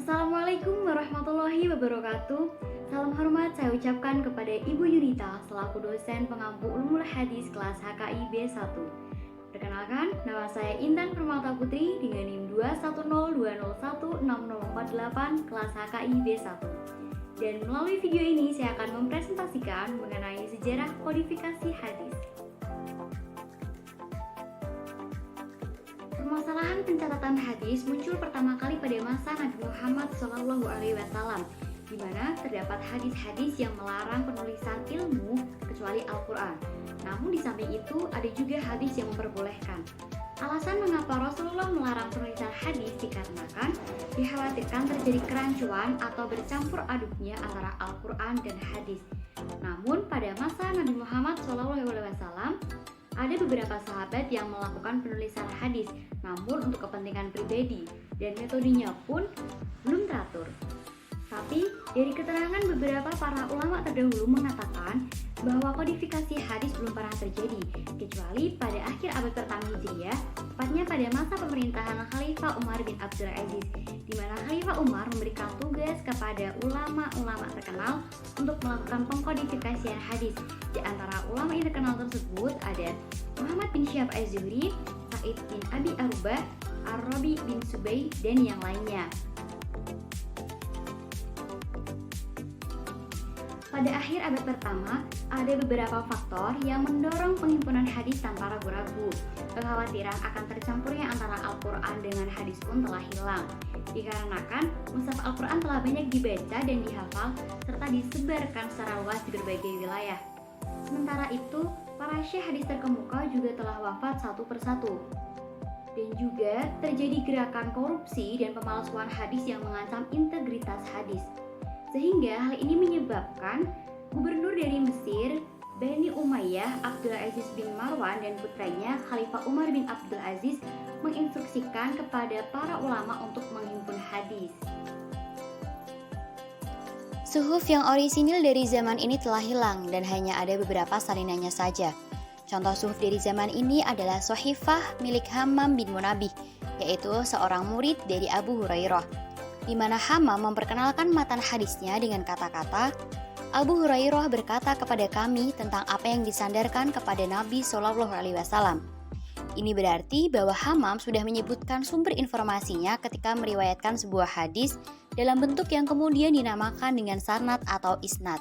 Assalamualaikum warahmatullahi wabarakatuh. Salam hormat saya ucapkan kepada Ibu Yunita selaku dosen pengampu Ulumul Hadis kelas HKI B1. Perkenalkan, nama saya Intan Permata Putri dengan NIM 21020160448 kelas HKI B1. Dan melalui video ini saya akan mempresentasikan mengenai sejarah kodifikasi hadis. Permasalahan pencatatan hadis muncul pertama kali pada masa Nabi Muhammad SAW, di mana terdapat hadis-hadis yang melarang penulisan ilmu kecuali Al-Quran. Namun di samping itu ada juga hadis yang memperbolehkan. Alasan mengapa Rasulullah melarang penulisan hadis dikarenakan dikhawatirkan terjadi kerancuan atau bercampur aduknya antara Al-Quran dan hadis. Namun pada masa Nabi Muhammad SAW ada beberapa sahabat yang melakukan penulisan hadis, namun untuk kepentingan pribadi, dan metodenya pun belum teratur. Tapi, dari keterangan beberapa para ulama terdahulu mengatakan bahwa kodifikasi hadis belum pernah terjadi, kecuali pada akhir abad pertama Hijriah, tepatnya pada masa pemerintahan Khalifah Umar bin Abdul Aziz, di mana Khalifah Umar memberikan tugas kepada ulama-ulama terkenal untuk melakukan pengkodifikasian hadis. Di antara ulama yang terkenal tersebut ada Muhammad bin Syihab Az-Zuhri, Sa'id bin Abi Arubah, Ar-Rabi bin Subay, dan yang lainnya. Pada akhir abad pertama, ada beberapa faktor yang mendorong penghimpunan hadis tanpa ragu-ragu. Kekhawatiran akan tercampurnya antara Al-Quran dengan hadis pun telah hilang, dikarenakan mushaf Al-Quran telah banyak dibaca dan dihafal serta disebarkan secara luas di berbagai wilayah. Sementara itu, para syekh hadis terkemuka juga telah wafat satu persatu. Dan juga terjadi gerakan korupsi dan pemalsuan hadis yang mengancam integritas hadis. Sehingga hal ini menyebabkan gubernur dari Mesir, Bani Umayyah, Abdul Aziz bin Marwan dan putranya Khalifah Umar bin Abdul Aziz menginstruksikan kepada para ulama untuk menghimpun hadis. Suhuf yang orisinil dari zaman ini telah hilang dan hanya ada beberapa salinannya saja. Contoh suhuf dari zaman ini adalah Sohifah milik Hammam bin Munabih, yaitu seorang murid dari Abu Hurairah, di mana Hammam memperkenalkan matan hadisnya dengan kata-kata, Abu Hurairah berkata kepada kami tentang apa yang disandarkan kepada Nabi SAW. Ini berarti bahwa Hammam sudah menyebutkan sumber informasinya ketika meriwayatkan sebuah hadis dalam bentuk yang kemudian dinamakan dengan sanad atau isnad.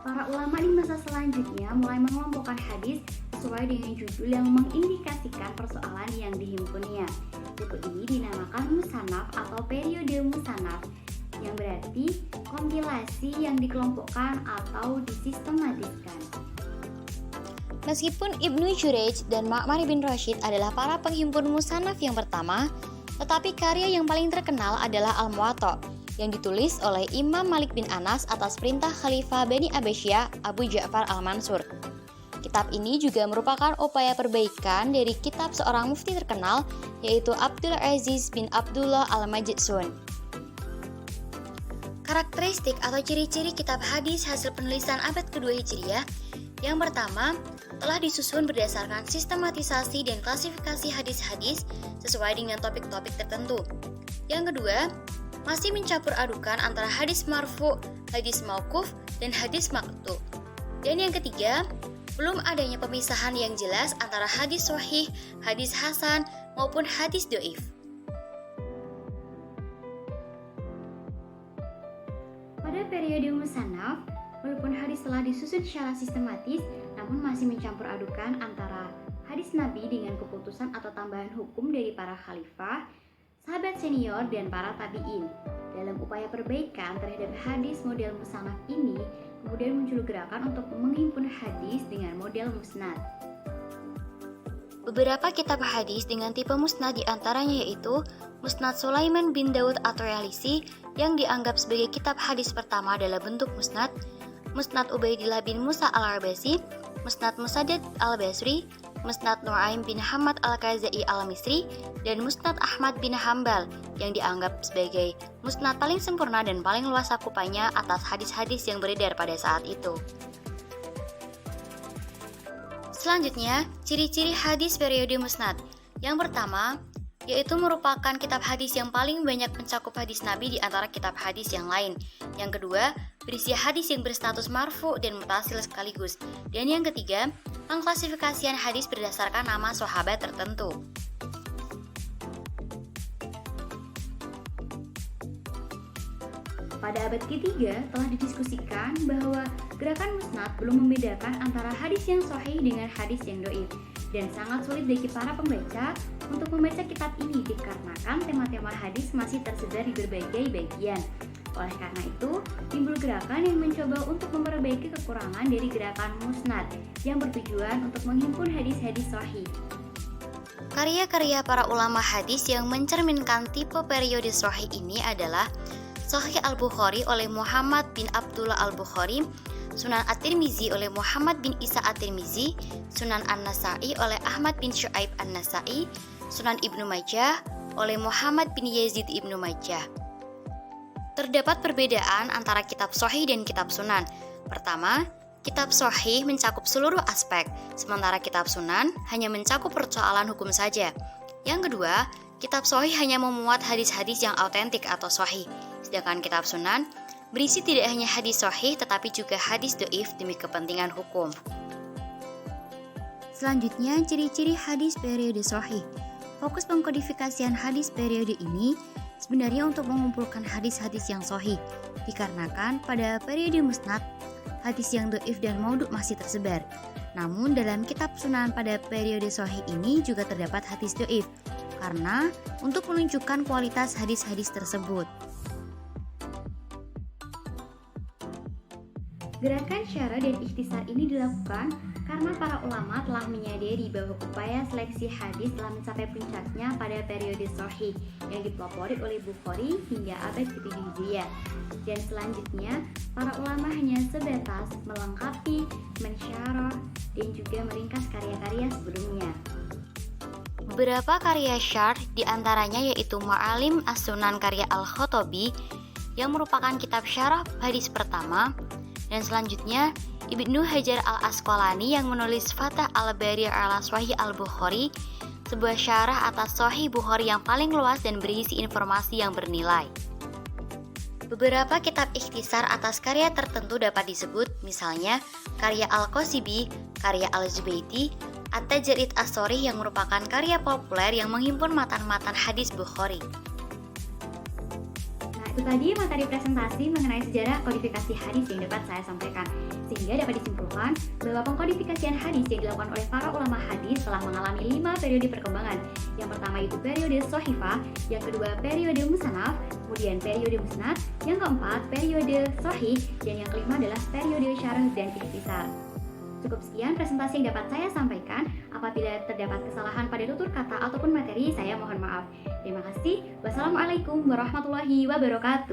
Para ulama di masa selanjutnya mulai mengelompokkan hadis sesuai dengan judul yang mengindikasikan persoalan yang dihimpunnya. Buku ini dinamakan Musannaf atau periode Musannaf, yang berarti kompilasi yang dikelompokkan atau disistematiskan. Meskipun Ibnu Jurayj dan Ma'mar bin Rashid adalah para penghimpun Musannaf yang pertama, tetapi karya yang paling terkenal adalah Al-Muwatta, yang ditulis oleh Imam Malik bin Anas atas perintah Khalifah Bani Abbasiyah Abu Ja'far Al-Mansur. Kitab ini juga merupakan upaya perbaikan dari kitab seorang mufti terkenal, yaitu Abdul Aziz bin Abdullah Al-Majsun. Karakteristik atau ciri-ciri kitab hadis hasil penulisan abad kedua Hijriah. Yang pertama, telah disusun berdasarkan sistematisasi dan klasifikasi hadis-hadis sesuai dengan topik-topik tertentu. Yang kedua, masih mencampur adukan antara hadis marfu, hadis mauquf, dan hadis maqtu. Dan yang ketiga, belum adanya pemisahan yang jelas antara hadis sahih, hadis hasan, maupun hadis dhaif. Pada periode Musannaf, walaupun hadis telah disusun secara sistematis, namun masih mencampur adukan antara hadis Nabi dengan keputusan atau tambahan hukum dari para khalifah, sahabat senior, dan para tabi'in. Dalam upaya perbaikan terhadap hadis model Musannaf ini, kemudian muncul gerakan untuk menghimpun hadis dengan model musnad. Beberapa kitab hadis dengan tipe musnad diantaranya yaitu Musnad Sulaiman bin Daud At-Tayalisi yang dianggap sebagai kitab hadis pertama dalam bentuk musnad, Musnad Ubaidillah bin Musa Al-Arbasi, Musnad Musaddad Al-Basri, Musnad Nu'aim bin Hamad Al-Khazai Al-Misri, dan Musnad Ahmad bin Hambal yang dianggap sebagai musnad paling sempurna dan paling luas cakupannya atas hadis-hadis yang beredar pada saat itu. Selanjutnya, ciri-ciri hadis periode musnad. Yang pertama, yaitu merupakan kitab hadis yang paling banyak mencakup hadis Nabi di antara kitab hadis yang lain. Yang kedua, berisi hadis yang berstatus marfu dan mutasil sekaligus. Dan yang ketiga, pengklasifikasian hadis berdasarkan nama sahabat tertentu. Pada abad ketiga telah didiskusikan bahwa gerakan musnad belum membedakan antara hadis yang sahih dengan hadis yang doif, dan sangat sulit bagi para pembaca untuk membaca kitab ini dikarenakan tema-tema hadis masih tersebar di berbagai bagian. Oleh karena itu, timbul gerakan yang mencoba untuk memperbaiki kekurangan dari gerakan musnad yang bertujuan untuk menghimpun hadis-hadis sahih. Karya-karya para ulama hadis yang mencerminkan tipe periode sahih ini adalah Sahih Al-Bukhari oleh Muhammad bin Abdullah Al-Bukhari, Sunan At-Tirmizi oleh Muhammad bin Isa At-Tirmizi, Sunan An-Nasa'i oleh Ahmad bin Syu'aib An-Nasa'i, Sunan Ibnu Majah oleh Muhammad bin Yazid Ibnu Majah. Terdapat perbedaan antara kitab Sahih dan kitab Sunan. Pertama, kitab Sahih mencakup seluruh aspek, sementara kitab Sunan hanya mencakup persoalan hukum saja. Yang kedua, kitab Sahih hanya memuat hadis-hadis yang autentik atau sahih. Sedangkan kitab Sunan berisi tidak hanya hadis sahih tetapi juga hadis doif demi kepentingan hukum. Selanjutnya, ciri-ciri hadis periode sahih. Fokus pengkodifikasian hadis periode ini sebenarnya untuk mengumpulkan hadis-hadis yang sahih, dikarenakan pada periode musnad, hadis yang doif dan maudhu masih tersebar. Namun dalam kitab Sunan pada periode sahih ini juga terdapat hadis doif, karena untuk menunjukkan kualitas hadis-hadis tersebut. Gerakan syarah dan ikhtisar ini dilakukan karena para ulama telah menyadari bahwa upaya seleksi hadis telah mencapai puncaknya pada periode Sahih yang dipelopori oleh Bukhari hingga abad ke-7 Hijriah. Dan selanjutnya, para ulama hanya sebatas melengkapi, mensyarah, dan juga meringkas karya-karya sebelumnya. Beberapa karya syarh diantaranya yaitu Ma'alim As-Sunan karya Al-Khattabi yang merupakan kitab syarah hadis pertama, dan selanjutnya Ibnu Hajar Al-Asqalani yang menulis Fathah Al-Bari ala Sahih Al-Bukhari, sebuah syarah atas Sahih Bukhari yang paling luas dan berisi informasi yang bernilai. Beberapa kitab ikhtisar atas karya tertentu dapat disebut, misalnya karya Al-Qasibi, karya Al-Zubaidi, At-Tajrid As-Sorih yang merupakan karya populer yang menghimpun matan-matan hadis Bukhari. Itu tadi materi presentasi mengenai sejarah kodifikasi hadis yang dapat saya sampaikan. Sehingga dapat disimpulkan bahwa pengkodifikasian hadis yang dilakukan oleh para ulama hadis telah mengalami 5 periode perkembangan. Yang pertama itu periode Sohifah, yang kedua periode Musanaf, kemudian periode Musnad, yang keempat periode Sahih, dan yang kelima adalah periode Syarah dan Ikhtisar. Cukup sekian presentasi yang dapat saya sampaikan. Apabila terdapat kesalahan pada tutur kata ataupun materi, saya mohon maaf. Terima kasih. Wassalamualaikum warahmatullahi wabarakatuh.